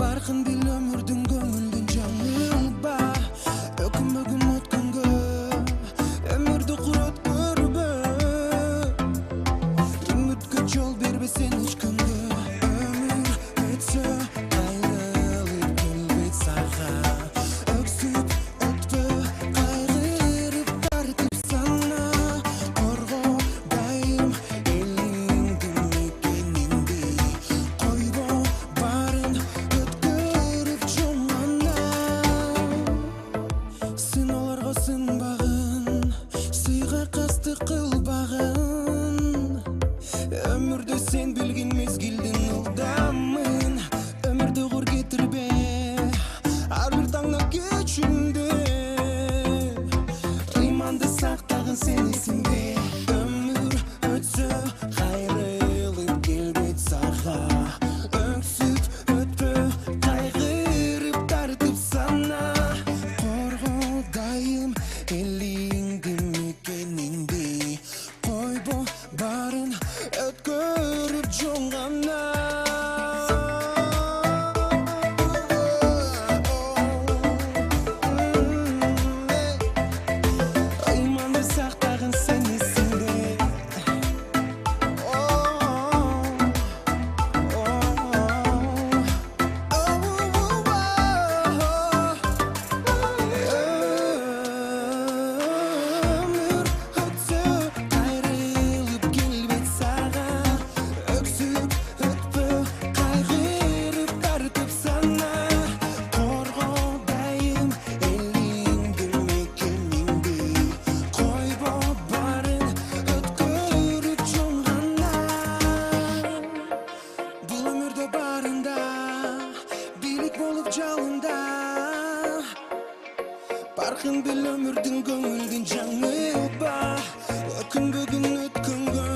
Barkın bil ömürdün көңүлдүн жаңылба өкүнбөгүн өткөнгө өмүрдү курат көрбө үмүткө жол бербе сен эч күнгө өмүр өтсө кайрылып келбейт сага өксүп өтпө кайгырып тартып сана корго дайым элиңди мекениңди койбо барын өткөрүп жумганда сыноолорго сынбагын сыйга кастык кылбагын өмүрдө сен билгин мезгилдин ылдамын өмүрдө кур кетирбе ар бир таңда кечүүндө ыйманды сактагын сен эсиңде өмүр өтсө кайрылып келбейт сага өксүп өтпө кайгырып тартып сана корго дайым элиңди мекениңди койбо барын өткөрүп жумганда ыйманды сактагын сен эсиңде өмүр өтсө кайрылып келбейт сага өксүп өтпө кайгырып тартып сана корго дайым элиңди мекениңди койбо барын өткөрүп жумганда бул өмүрдө барында бийлик болуп жалында Barkın bil ömürdün көңүлдүн жаңылба өкүнбөгүн өткөнгө